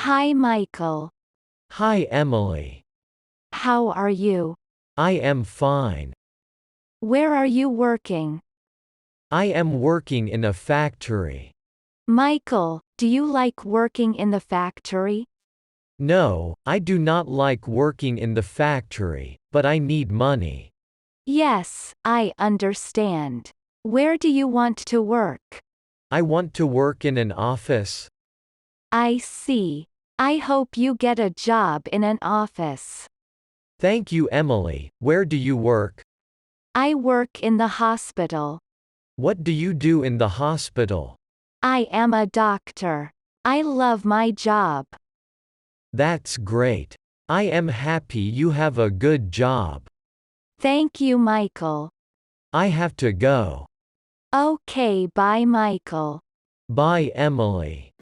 Hi, Michael. Hi, Emily. How are you? I am fine. Where are you working? I am working in a factory. Michael, do you like working in the factory? No, I do not like working in the factory, but I need money. Yes, I understand. Where do you want to work? I want to work in an office. I see. I hope you get a job in an office. Thank you, Emily. Where do you work? I work in the hospital. What do you do in the hospital? I am a doctor. I love my job. That's great. I am happy you have a good job. Thank you, Michael. I have to go. Okay, bye, Michael. Bye, Emily.